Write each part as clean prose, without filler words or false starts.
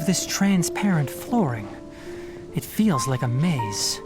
this transparent flooring. It feels like a maze.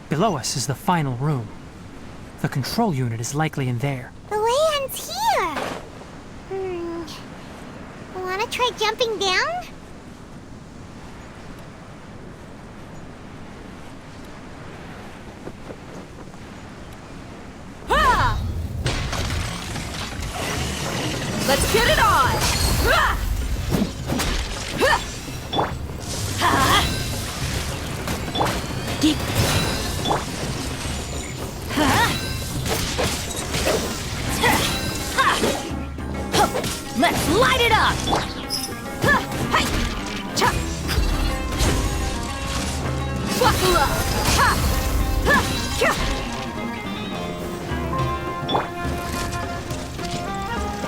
Below us is the final room. The control unit is likely in there. The way ends here. Wanna try jumping down? Ha! Let's get it on! Ha! Ha! Ha! Deep. Let's light it up! Buckle up!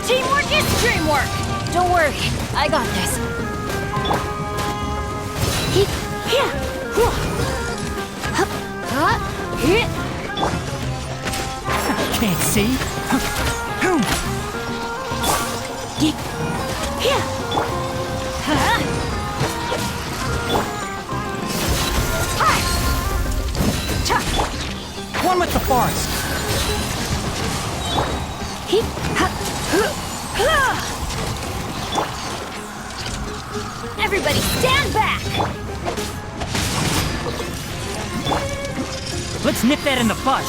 Teamwork is dreamwork! Don't worry, I got this. Can't see? One with the forest. Everybody stand back! Let's nip that in the bud.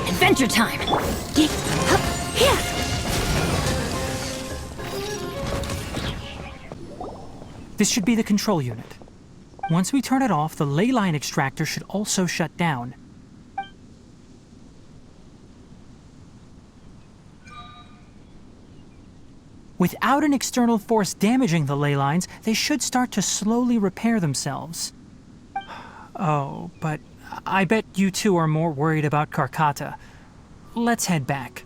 Adventure time! This should be the control unit. Once we turn it off, the ley line extractor should also shut down. Without an external force damaging the ley lines, they should start to slowly repair themselves. Oh, but I bet you two are more worried about Karkata. Let's head back.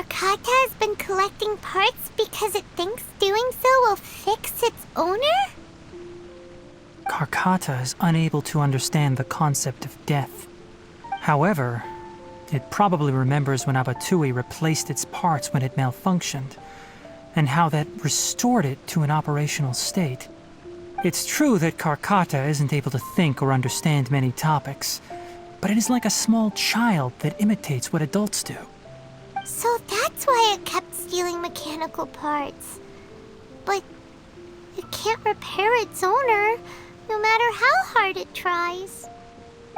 Karkata has been collecting parts because it thinks doing so will fix its owner? Karkata is unable to understand the concept of death. However, it probably remembers when Abatui replaced its parts when it malfunctioned, and how that restored it to an operational state. It's true that Karkata isn't able to think or understand many topics, but it is like a small child that imitates what adults do. So that's why it kept stealing mechanical parts. But it can't repair its owner, no matter how hard it tries.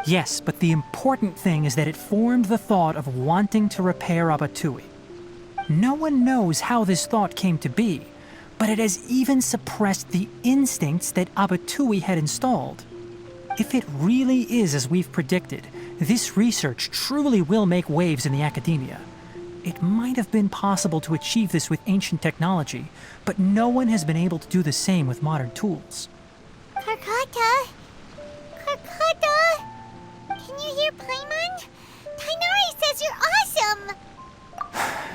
Yes, but the important thing is that it formed the thought of wanting to repair Abatui. No one knows how this thought came to be, but it has even suppressed the instincts that Abatui had installed. If it really is as we've predicted, this research truly will make waves in the academia. It might have been possible to achieve this with ancient technology, but no one has been able to do the same with modern tools. Karkata? Karkata? Can you hear Paimon? Tainari says you're awesome!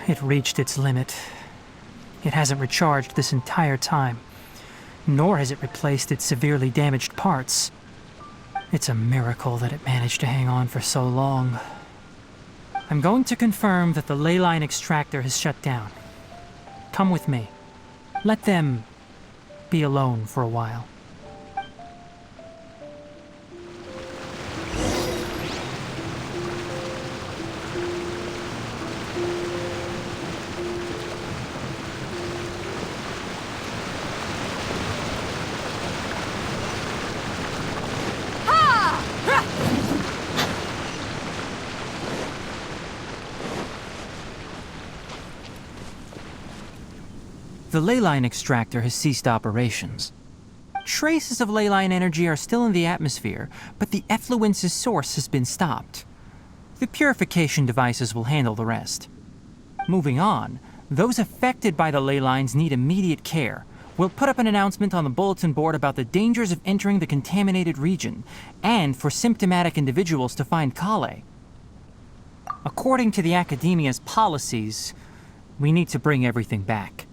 It reached its limit. It hasn't recharged this entire time, nor has it replaced its severely damaged parts. It's a miracle that it managed to hang on for so long. I'm going to confirm that the ley line extractor has shut down. Come with me. Let them be alone for a while. The ley line extractor has ceased operations. Traces of ley line energy are still in the atmosphere, but the effluence's source has been stopped. The purification devices will handle the rest. Moving on, those affected by the ley lines need immediate care. We'll put up an announcement on the bulletin board about the dangers of entering the contaminated region, and for symptomatic individuals to find Kale. According to the Academia's policies, we need to bring everything back.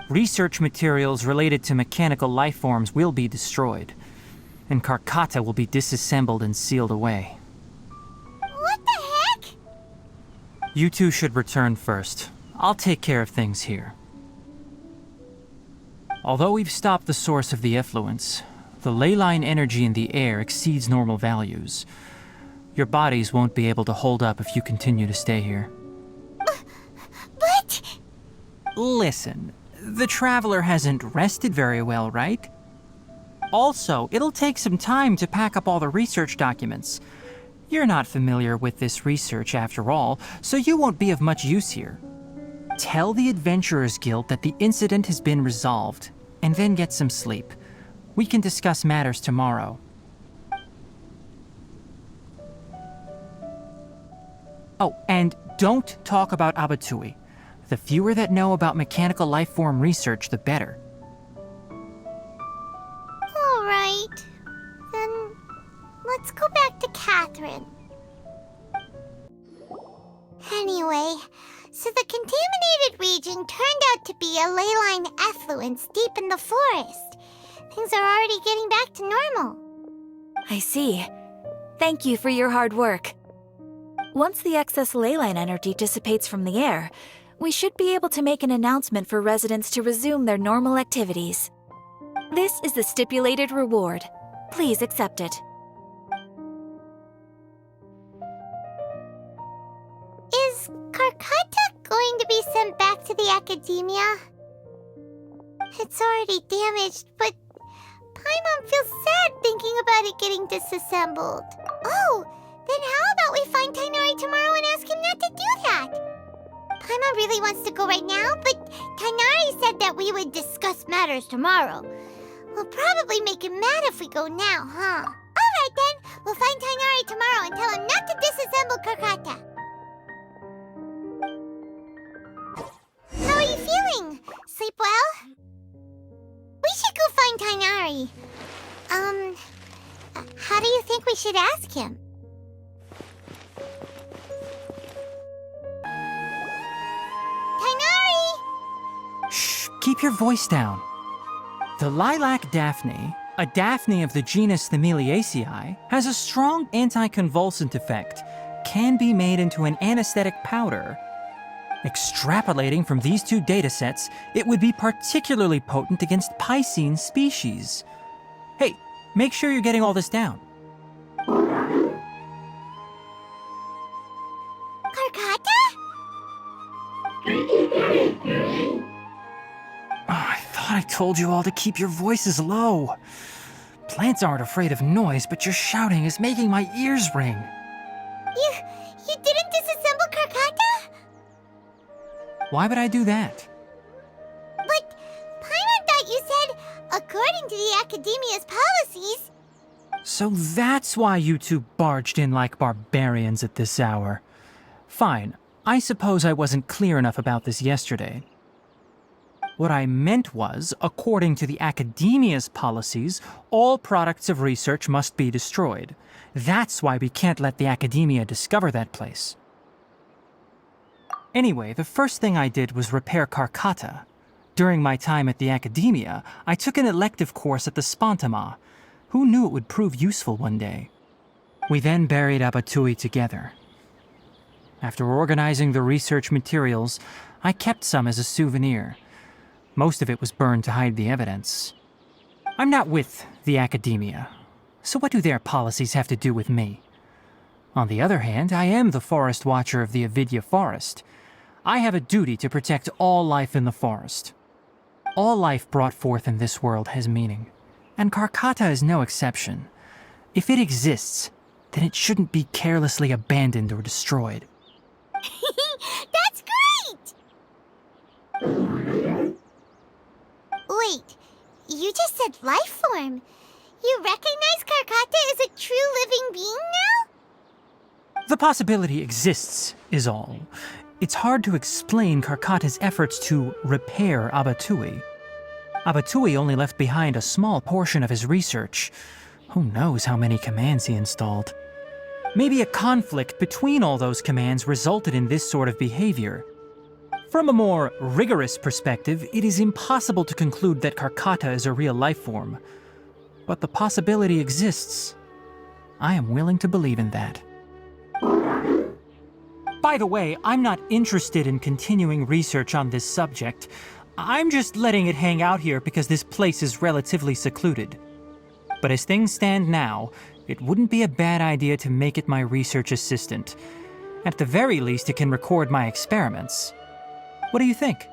Research materials related to mechanical life forms will be destroyed, and Karkata will be disassembled and sealed away. What the heck? You two should return first. I'll take care of things here. Although we've stopped the source of the effluence, the ley line energy in the air exceeds normal values. Your bodies won't be able to hold up if you continue to stay here. But... Listen, the Traveler hasn't rested very well, right? Also, it'll take some time to pack up all the research documents. You're not familiar with this research after all, so you won't be of much use here. Tell the Adventurers Guild that the incident has been resolved, and then get some sleep. We can discuss matters tomorrow. Oh, and don't talk about Abatui. The fewer that know about mechanical life form research, the better. All right. Then let's go back to Catherine. Anyway, so the contaminated region turned out to be a ley line effluence deep in the forest. Things are already getting back to normal. I see. Thank you for your hard work. Once the excess ley line energy dissipates from the air, we should be able to make an announcement for residents to resume their normal activities. This is the stipulated reward. Please accept it. Is Karkata going to be sent back to the Academia? It's already damaged, but Paimon feels sad thinking about it getting disassembled. Oh, then how about we find Tainari tomorrow and ask him not to do that? Paimon really wants to go right now, but Tainari said that we would discuss matters tomorrow. We'll probably make him mad if we go now, huh? Alright then, we'll find Tainari tomorrow and tell him not to disassemble Karkata. How are you feeling? Sleep well? We should go find Tainari. How do you think we should ask him? keep your voice down. The lilac daphne, a daphne of the genus Thameliaceae, has a strong anticonvulsant effect, can be made into an anesthetic powder. Extrapolating from these two datasets, it would be particularly potent against Piscine species. Hey, make sure you're getting all this down. Karkata? I thought I told you all to keep your voices low. Plants aren't afraid of noise, but your shouting is making my ears ring. You didn't disassemble Karkata? Why would I do that? But Paimon thought you said, according to the Academia's policies. So that's why you two barged in like barbarians at this hour. Fine, I suppose I wasn't clear enough about this yesterday. What I meant was, according to the Academia's policies, all products of research must be destroyed. That's why we can't let the Academia discover that place. Anyway, the first thing I did was repair Karkata. During my time at the Academia, I took an elective course at the Spontama. Who knew it would prove useful one day? We then buried Abatui together. After organizing the research materials, I kept some as a souvenir. Most of it was burned to hide the evidence. I'm not with the Academia, so what do their policies have to do with me? On the other hand, I am the Forest Watcher of the Avidya Forest. I have a duty to protect all life in the forest. All life brought forth in this world has meaning, and Karkata is no exception. If it exists, then it shouldn't be carelessly abandoned or destroyed. That's great! Wait, you just said life form. You recognize Karkata as a true living being now? The possibility exists, is all. It's hard to explain Karkata's efforts to repair Abatui. Abatui only left behind a small portion of his research. Who knows how many commands he installed? Maybe a conflict between all those commands resulted in this sort of behavior. From a more rigorous perspective, it is impossible to conclude that Karkata is a real life form. But the possibility exists. I am willing to believe in that. By the way, I'm not interested in continuing research on this subject. I'm just letting it hang out here because this place is relatively secluded. But as things stand now, it wouldn't be a bad idea to make it my research assistant. At the very least, it can record my experiments. What do you think?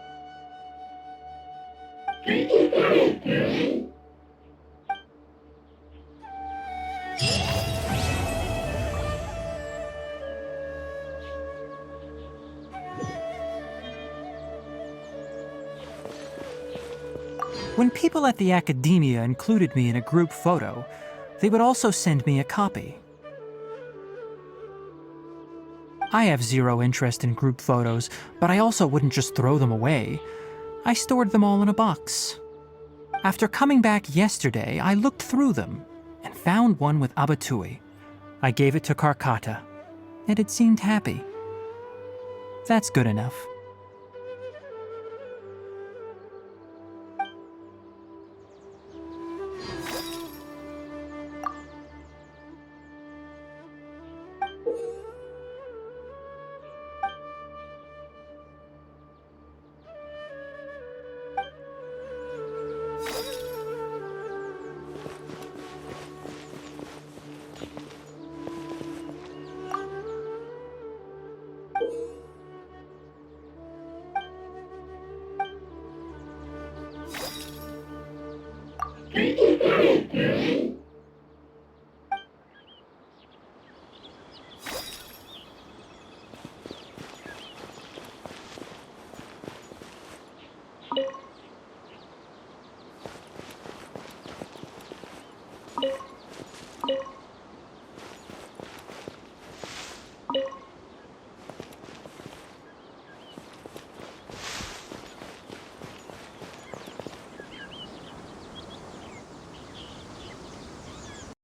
When people at the Academia included me in a group photo, they would also send me a copy. I have zero interest in group photos, but I also wouldn't just throw them away. I stored them all in a box. After coming back yesterday, I looked through them and found one with Abatui. I gave it to Karkata, and it seemed happy. That's good enough. Thank you.